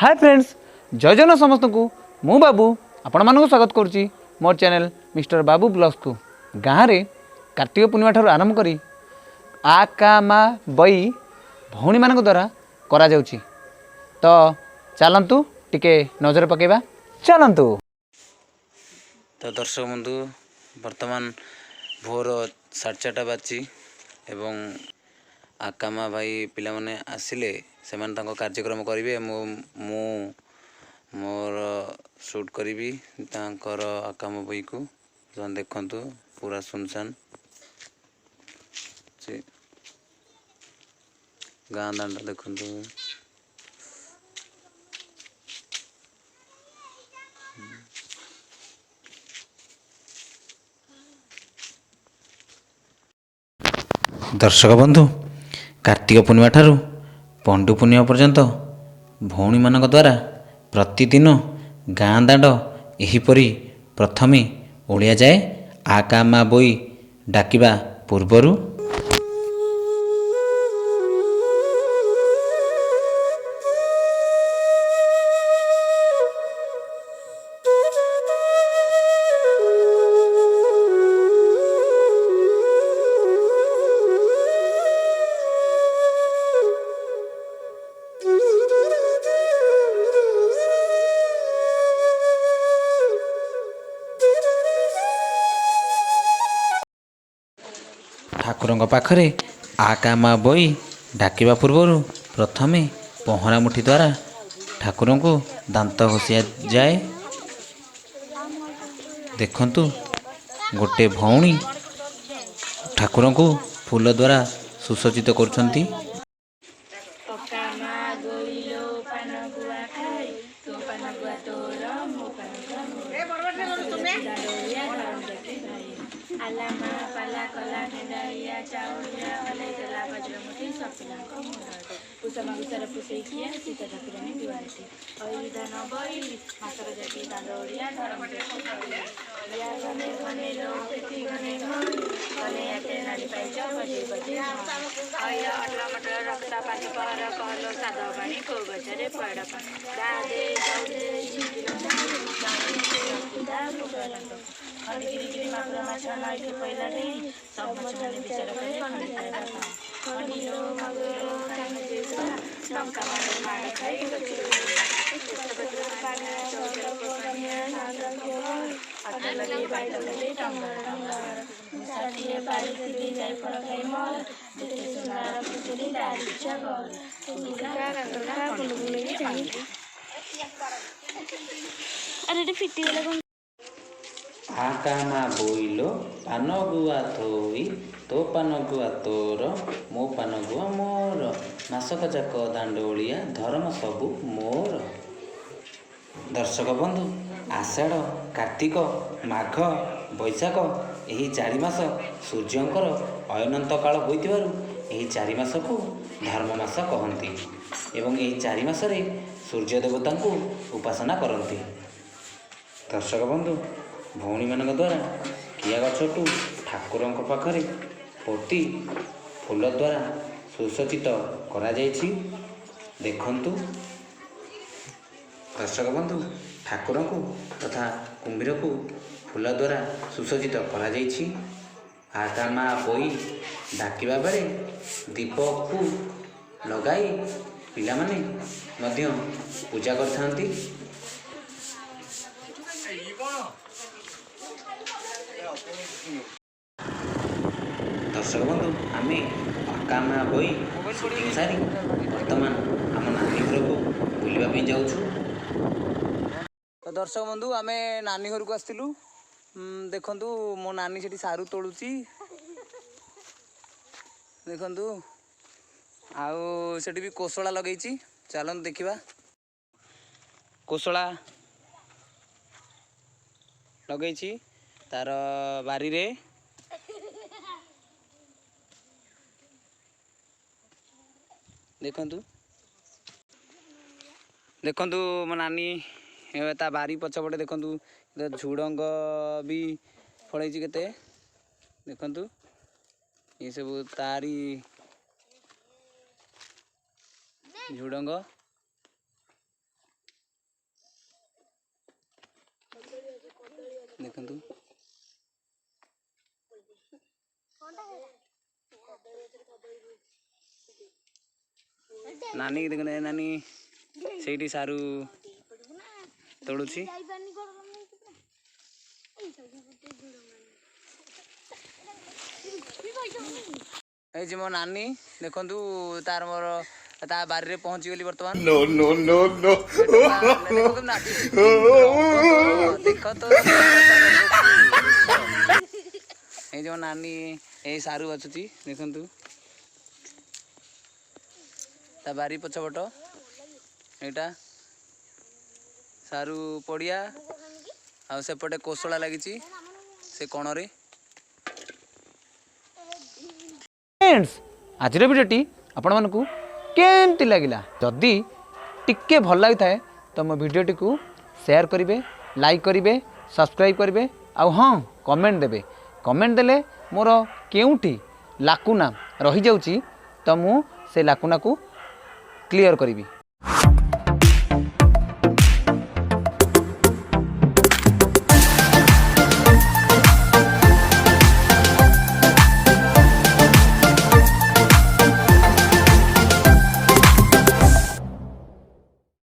Hi friends, जय जन समस्त को मु बाबू आपण मानक स्वागत करुच्ची मोर चैनल मिस्टर बाबू ब्लॉग्स को। गाँव में कार्तिक पूर्णिमा ठार आरंभ करी आकामा बई भौणी मान द्वारा करा जाउची। तो चलतु टिके नजर पकेबा, चलतु। तो दर्शक बंधु वर्तमान भोर 4:30 बाजी एवं आकामा भाई पिला माने आसिले से कार्यक्रम करेंगे। मोर शूट करी आकामा भाई को देखु पूरा सुनसान गाँ दांड देखु। दर्शक बंधु कार्तिक पूर्णिमा ठारू पंडु पूर्णिमा पर्यंत भौणी मानक द्वारा प्रतिदिन गाँ दांड एहीपरि प्रथमे ओलिया जाए। आकामा बोई डाकिबा पूर्वरु ठाकुरଙ୍କ पाखरे आकामा बोई डाकिबा पूर्वरु प्रथमे पहरा मुठी द्वारा ठाकुरଙ୍କୁ दांत घोषिया जाए। देखंतु गोटे भौणी ठाकुरଙ୍କୁ फूल द्वारा सुसज्जित करुछंती। आलामा पाला कला ढेंडाइया चाउरिया हले जला बज्रमुठी सपिलांको मुंडे पुसमा गुसर पुसैकिया सीता ठाकुरानी दुआरती अयुधा नबई मातर जाति दांडोरिया धर्म या गने गने लो खेती गने घर गने याते नाली पाइच बजे बजे अय अटला मटर रक्ता पानी पहर कहलो सादा पानी को गजरे पड़ दादे दौदे झिकिलो दा पुकरंतो खंडगिरी मागुर माछ नइके पहिला नै सब मछली विचार करे खंडिलो मागुर खाने देसा नमका मारे मार खाइ गछि पानी चौधर कोकनिया नागल को अटलले बाइटलले टंगर टंगर साथीए पारी दी जाय फल खाइ मल जेते सुनार पुचली दारी छगल तुका रंगला कुलुकुले जानी अरे रे फिटी गेला। आकामा बोइलो पान गुआ थोई तो पान गुआ तोर मो पान गुआ मोर मासक जाक दांडोलिया धर्म सबु मोर। दर्शक बंधु आषाढ़ कार्तिक माघ बैशाख यही 4 मास सूर्यंकर अयनंत काल होइतिबारु यही 4 मास को धर्म मास कहती एवं यही 4 मासरे सूर्य देवता को उपासना करती। दर्शक बंधु भौणी मान द्वारा किया गछटू ठाकुर पाखरे पोती फूल द्वारा सुसज्जित करा जायछि। देखंतु दर्शक बंधु ठाकुर को तथा कुंभीर को फूल द्वारा सुसज्जित करा जायछि। आकामा बोई डाकिबा बेले दीप को लगाई पिला माने मध्य पूजा करथांती। दर्शक बंधु आमे आकामा बोई शूटिंग सारी वर्तमान आम नानी घर को बुलवाई जाऊँ। तो दर्शक बंधु आमे नानी घर को आसलु। देखंतु मो नानी सेठी सारू तोड़ुची। देखंतु आउ सेठी भी कोसला लगेची। चलन देखिबा कोसला लगेची तार बारी रे। देखंतु देखंतु मो नानी ता बारी पछपटे देखंतु झुडंग भी फलैची केते। देखंतु ये सब तारी झुडंग ଦେଖନ୍ତୁ ନାନୀ ଦେଖନ୍ତୁ ନାନୀ ସେଇଠି ସାରୁ ତୋଳୁଛି। এই যে ମୋ ନାନୀ ଦେଖନ୍ତୁ ତାର ମୋର ତା ବାରିରେ ପହଞ୍ଚିଗଲି ବର୍ତ୍ତମାନ। नो नो नो नो ଦେଖ ତ এই যে ମୋ ନାନୀ ଏଇ ସାରୁ ବାଛୁଛି ଦେଖନ୍ତୁ ତା ବାରି ପଛପଟ ଏଇଟା ସାରୁ ପଡ଼ିଆ ଆଉ ସେପଟେ କୋଶଳା ଲାଗିଛି ସେ କଣରେ। फ्रेंड्स आज भिडियोटी आपण मानकु केमती लगिला जदि टिके भल लगी थाए तो मो भिडियोटी को शेयर करेंगे लाइक करेंगे सब्सक्राइब करेंगे आउ हाँ कमेंट देवे कमेंट देले मोर केउठी लाकुना रही जाउची तो मु से लाकुना को क्लियर करी।